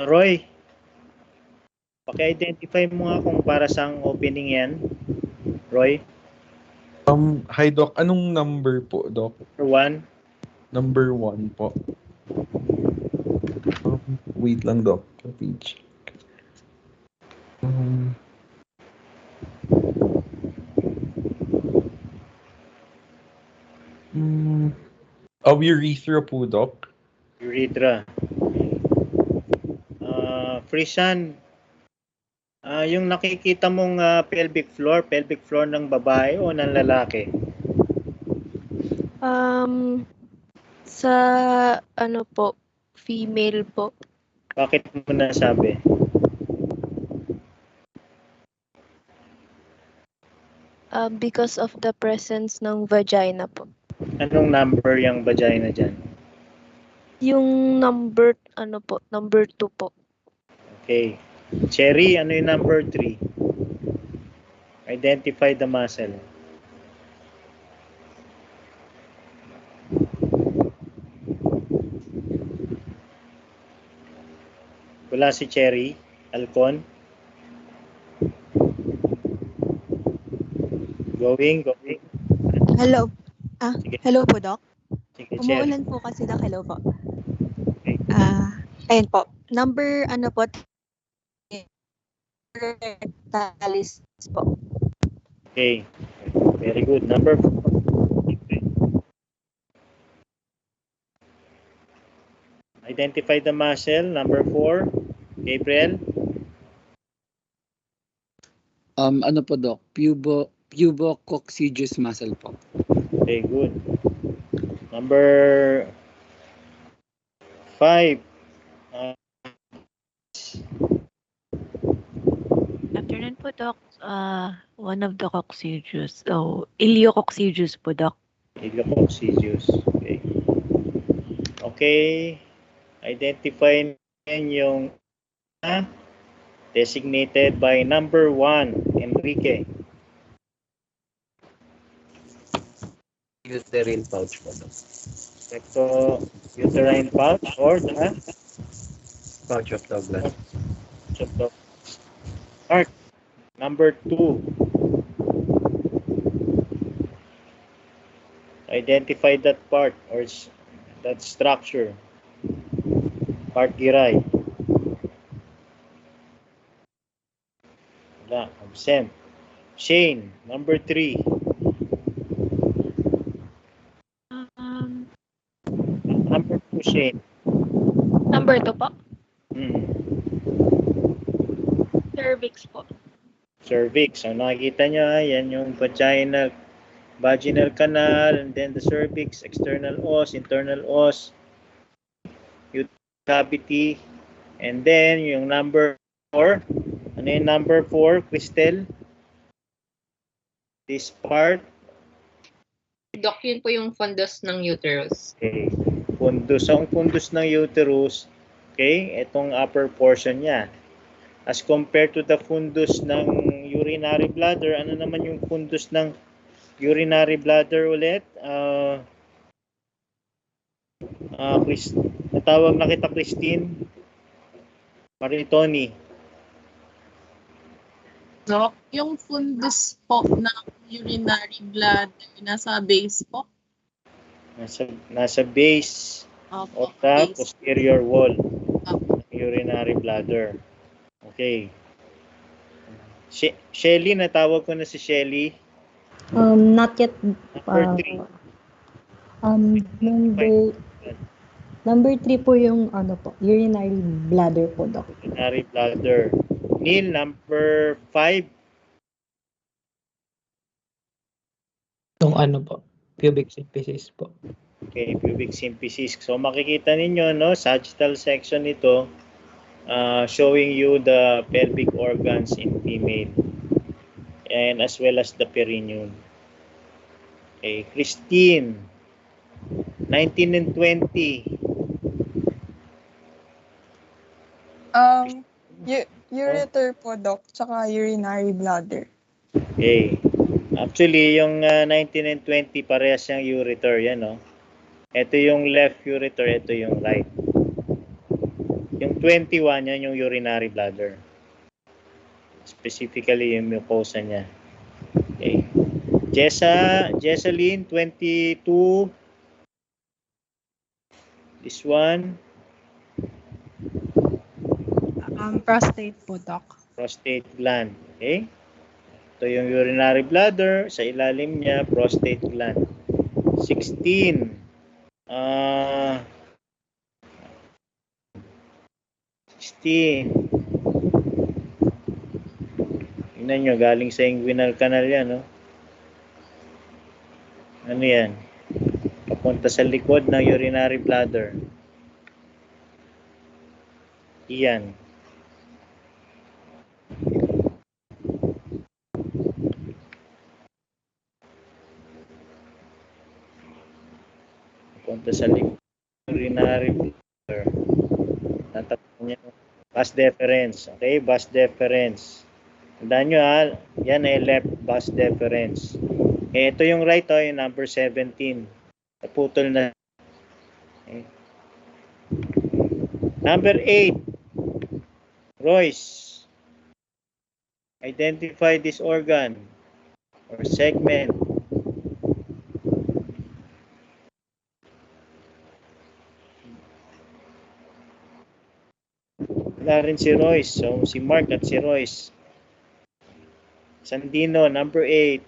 Roy, paki-identify mo nga kung para saang opening yan. Roy? Hi, Doc. Anong number po, Doc? Number 1? Number 1 po. Wait lang, Doc. Page. Urethra po, Doc. Urethra. Frisan, yung nakikita mong pelvic floor ng babae o ng lalaki? Sa ano po, female po. Bakit mo nasabi? Because of the presence ng vagina po. Anong number yung vagina dyan? Yung number 2 po. Okay. Cherry, ano yung number 3? Identify the muscle. Wala si Cherry. Alcon. Going. Hello. Sige. Hello po, Doc. Sige, Cherry. Umuulan po kasi, Doc. Hello po. Okay. Ayun po. Number, po? Rectalis po. Okay. Very good. Number 4. Identify the muscle. Number 4. Gabriel. Ano po, Doc? Pubococcygeus muscle po. Okay, good. Number 5. Afternoon po, Doc. One of the coccygeus. So, iliococcygeus po, Doc. Iliococcygeus. Okay. Okay. Identify yung designated by number 1, Enrique. Uterine pouch po, Doc. Uterine pouch or the Pouch of Douglas. Mark, number 2. Identify that part or that structure. Part giray. Wala, absent. Shane, number 3. Number 2, Shane. Number 2 po. Cervix po. Cervix. So nakikita nyo, yan yung vaginal canal, and then the cervix, external os, internal os, cavity, and then yung number 4. Ano yung number 4, Cristel? This part. Doc, yun po yung fundus ng uterus. Okay. Fundus. Ang fundus ng uterus, okay, itong upper portion niya. As compared to the fundus ng urinary bladder, ano naman yung fundus ng urinary bladder ulit? Natawag na kita, Christine. Maritoni. Doc, yung fundus po ng urinary bladder, nasa base po? Nasa base of the posterior wall ng urinary bladder. Okay. Shelly, natawag ko na si Shelly. Not yet. Number 3. Number 3 po yung urinary bladder po, Doc. Urinary bladder. Neil, number 5. Yung po, pubic symphysis po. Okay, pubic symphysis. So makikita ninyo, no, sagittal section ito, showing you the pelvic organs in female and as well as the perineum. Okay, Christine, 19 and 20. Ureter po, Doc, tsaka urinary bladder. Okay. Actually, yung 19 and 20 parehas yung ureter, yan, no? Ito yung left ureter, ito yung right. Yung 21, yan yung urinary bladder. Specifically, yung mucosa niya. Okay. Jesseline, 22. This one. Prostate po, Doc. Prostate gland. Okay? Ito yung urinary bladder. Sa ilalim niya, prostate gland. 16. 16. Tingnan nyo, galing sa inguinal canal yan, no? Ano yan? Papunta sa likod ng urinary bladder. Iyan. Papunta sa likod ng urinary bladder. Tatapos niya vas deferens. Okay, vas deferens. Tandaan nyo ha, yan ay left vas deferens. Okay, ito yung right, yung number 17. Naputol na. Okay. Number 8. Royce. Identify this organ or segment. Wala rin si Royce. So, si Mark at si Royce. Sandino, number 8.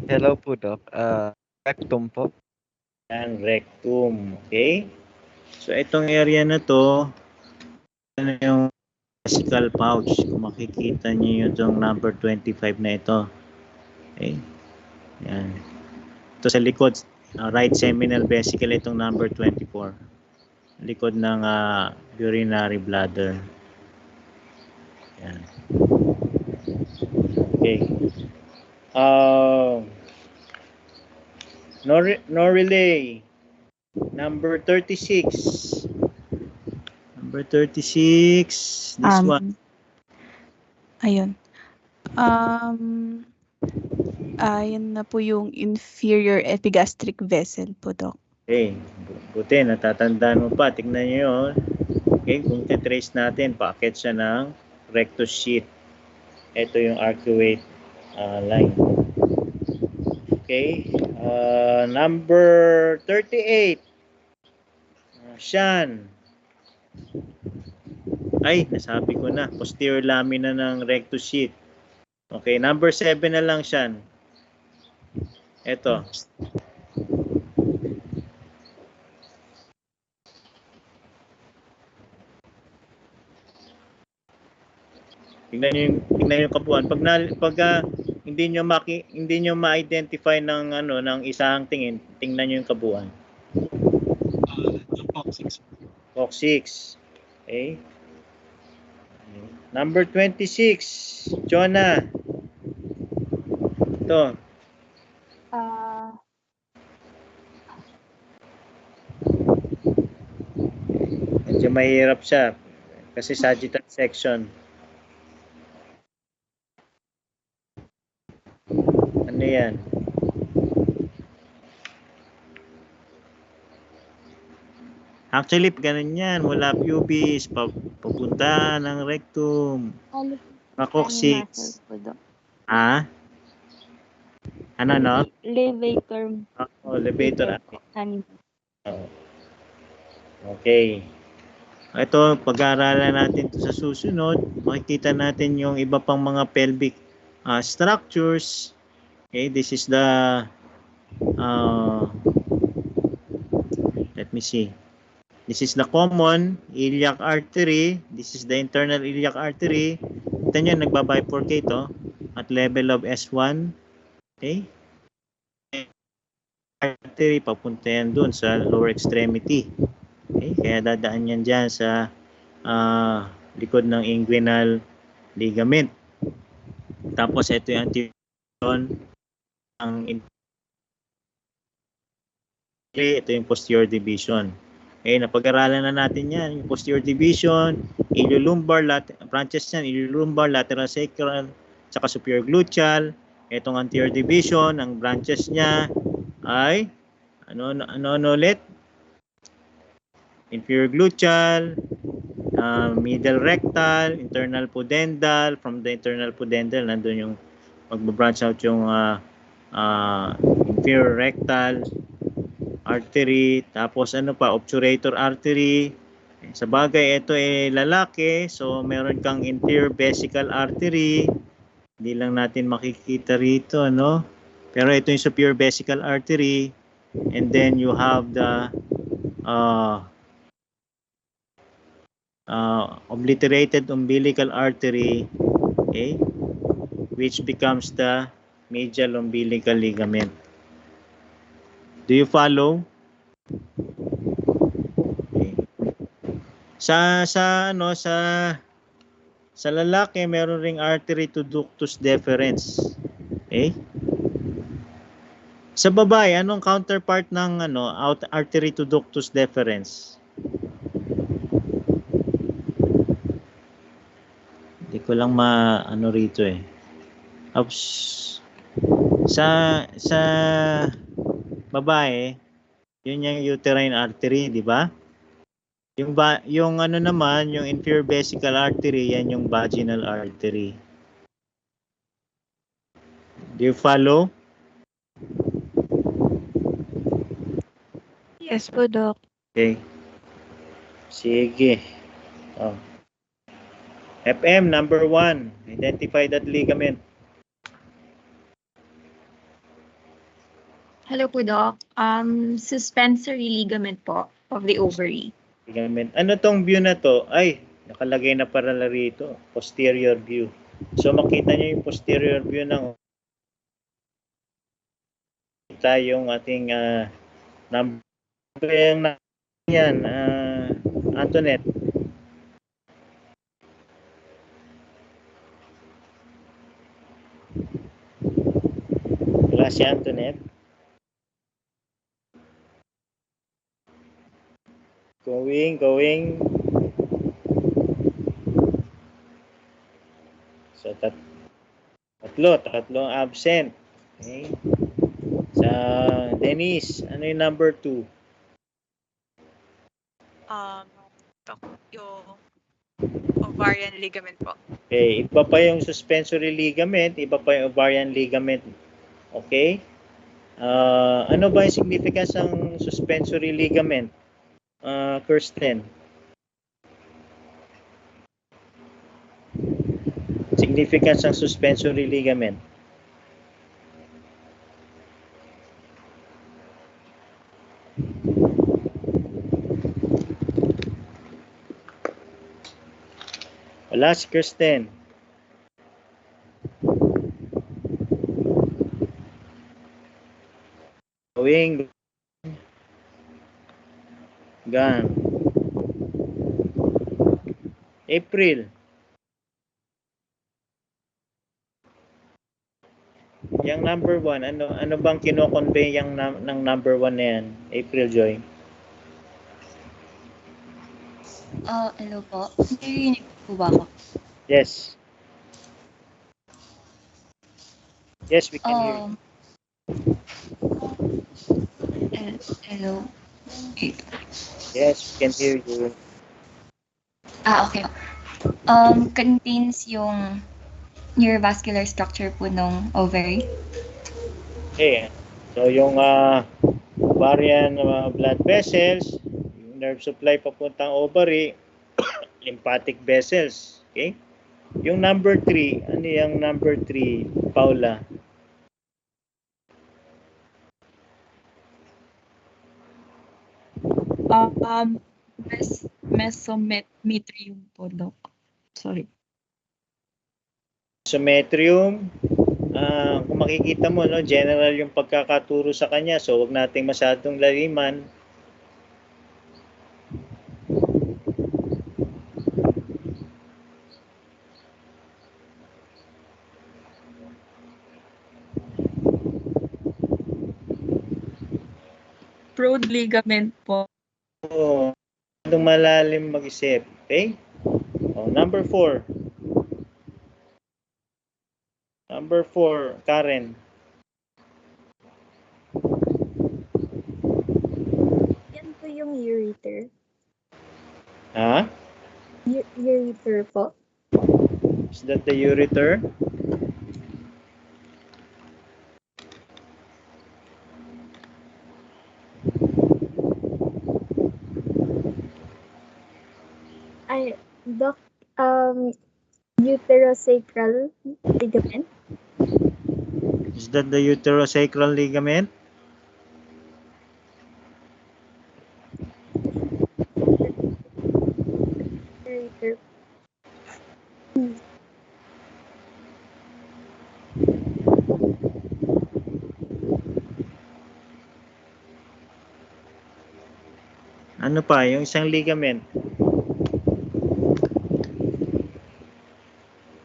Hello po, Doc. Rectum po. Yan, rectum. Okay? So, itong area na to, ano yung vesical pouch. Kung makikita niyo yung number 25 na ito. Okay? Yan. Ito sa likod, right seminal vesicle, itong number 24. Likod ng urinary bladder. Yan. Okay. No relay. Number 36. Number 36. This one. Ayun. Ayan na po yung inferior epigastric vessel po, Doc. Okay. Buti, natatandaan mo pa. Tignan nyo yun. Okay, kung titrace natin, paakit siya ng rectus sheath. Ito yung arcuate line. Okay. Number 38. Shan. Ay, nasabi ko na. Posterior lamina ng rectus sheath. Okay, number 7 na lang, Shan. Ito. Tingnan niyo yung kabuuan. Pag hindi niyo ma-identify ng ng isang tingin, tingnan niyo yung kabuuan. Box 6. Okay. Number 26. Jonah. Ito. Medyo mahirap siya kasi sagittal section. Ano yan? Actually, ganun yan. Mula pubis, papunta ng rectum. Coccyx. Ah? Ano, no? Levator. Levator. Okay. Ito, pag-aaralan natin ito sa susunod, makikita natin yung iba pang mga pelvic structures. Okay, this is the let me see. This is the common iliac artery. This is the internal iliac artery. Ito nyo, nagbabifurcate at level of S1. Okay. Artery, papunta yan dun sa lower extremity. Okay, kaya dadaan yan dyan sa likod ng inguinal ligament. Tapos ito yung anterior ito yung posterior division. Okay, napag-aralan na natin yan. Yung posterior division, iliolumbar, branches yan, iliolumbar, lateral sacral, saka superior gluteal. Itong anterior division, ang branches niya ay ano ulit? inferior gluteal, middle rectal, internal pudendal. From the internal pudendal, nandun yung magbabranch out yung inferior rectal artery. Tapos ano pa, obturator artery. Sa bagay, ito lalaki. So, meron kang inferior vesical artery. Hindi lang natin makikita rito, no? Pero ito yung superior vesical artery. And then you have the obliterated umbilical artery, okay, which becomes the medial umbilical ligament. Do you follow? Okay. Sa lalaki meron ring artery to ductus deferens. Okay? Sa babae, anong counterpart ng artery to ductus deferens? Hindi ko lang rito eh. Oops. Sa babae, yun yung uterine artery, di ba? Yung naman, yung inferior vesical artery, yan yung vaginal artery. Do you follow? Yes po, Doc. Okay. Sige. Oh. FM number 1. Identify that ligament. Hello po, Doc. Suspensory ligament po of the ovary. Ligament. Ano tong view na to? Ay, nakalagay na pala rito. Posterior view. So makita niyo yung posterior view ng yung ating number yan, Antoinette. Wala si Antoinette. Going. So, tatlong absent. Okay. Sa Denise, ano yung number 2? Yung ovarian ligament po. Okay, iba pa yung suspensory ligament, iba pa yung ovarian ligament. Okay? Ano ba yung significance ng suspensory ligament? Kirsten. Significance ng suspensory ligament. Wala si Kirsten. Going. Gone. April. Yung number 1, ano bang kino-convey ng number 1 na yan? April Joy. Hello po. Narinig po ba ako? Yes. Yes, we can hear you. Hello. Yes, we can hear you. Okay. Contains yung neurovascular structure po ng ovary. Okay. So yung ovarian blood vessels, yung nerve supply papuntang ovary, lymphatic vessels. Okay? Yung number 3, ano yung number 3, Paula? Mesometrium po, Doc. Sorry. Mesometrium, kung makikita mo, no, general yung pagkakaturo sa kanya, so wag nating masyadong laliman. Broad ligament po. Oo, malalim mag-isip. Okay? Number 4. Number 4, Karen. Yan po yung ureter. Ha? Ureter po. Is that the ureter? Ay, Doc, uterosacral ligament. Is that the uterosacral ligament? Ureter. Ano pa? Yung isang ligament.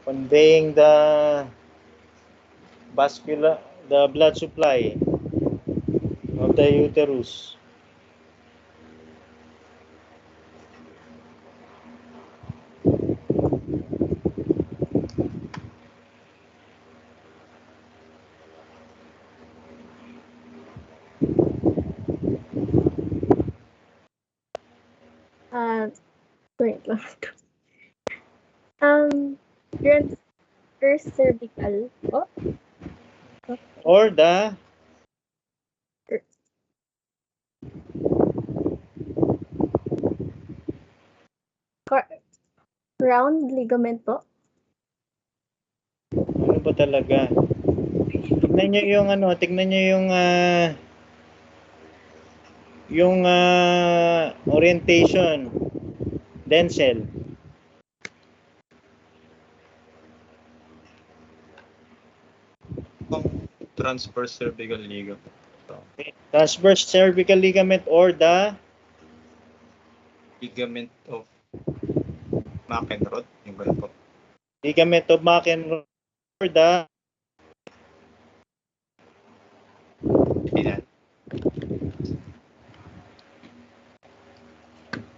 Conveying the blood supply of the uterus. Wait lang. Transverse cervical po. Or the Round ligament po. ano ba talaga? Tignan niyo yung tignan niyo yung orientation. Denzel. Transverse cervical ligament. Transverse cervical ligament or the Ligament of McEnroe. Yung ganun po. ligament of McEnroe or the Ilan?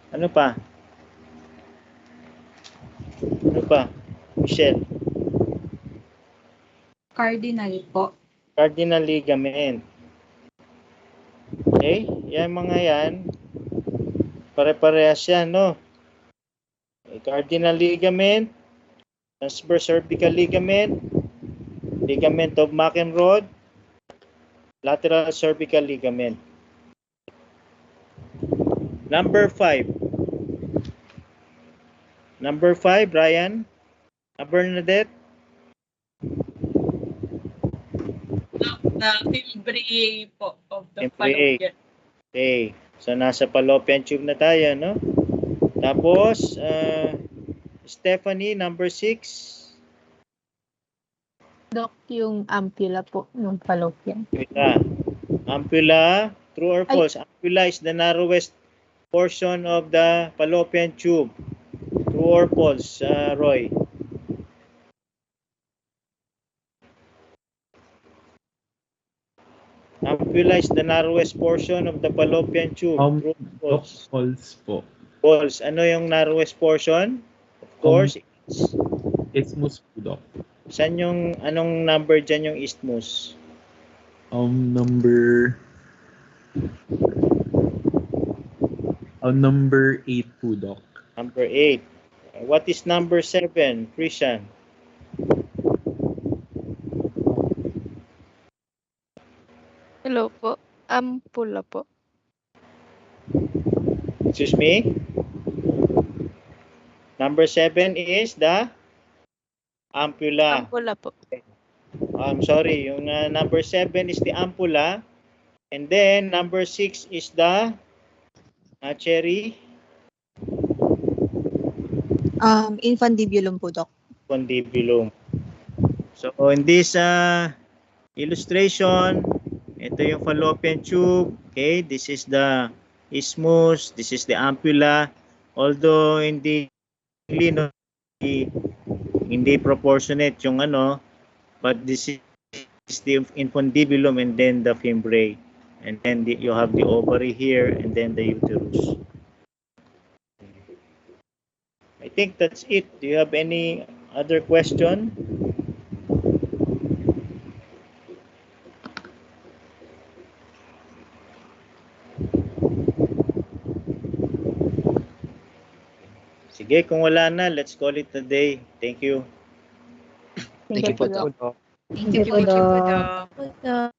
ano pa? Ano pa? Michelle. Cardinal po. Cardinal ligament. Okay? Yan mga yan. Pare-parehas yan, no? Cardinal ligament, transverse cervical ligament, ligament of McEnroe, lateral cervical ligament. Number 5. Number 5, Brian. Bernadette. The fimbriae po of the Fimbriae. fallopian. Okay. So, nasa fallopian tube na tayo, no? Tapos, Stephanie, number 6. Doc, yung ampulla po ng fallopian. Ampulla, true or false? Ampulla is the narrowest portion of the fallopian tube. True or false, Roy? Ampulla is the narrowest portion of the fallopian tube. True or false? False po. False. Ano yung narrowest portion? Of course, Isthmus po, Doc. saan yung, anong number dyan yung isthmus? Number 8 po, Doc. Number 8. What is number 7, Christian? Hello po. Ampulla po. Excuse me? Number 7 is the ampulla. Ampulla po. I'm sorry, yung number 7 is the ampulla. And then, number 6 is the Cherry? Infundibulum po, Doc. Condylum. So, in this illustration, ito yung fallopian tube. Okay, this is the isthmus, this is the ampulla. Although hindi proportionate yung but this is the infundibulum and then the fimbriae. And then you have the ovary here and then the uterus. I think that's it. Do you have any other question? Sige, kung wala na, let's call it a day. Thank you. Thank you po, Doc. Thank you po, Doc. Doc.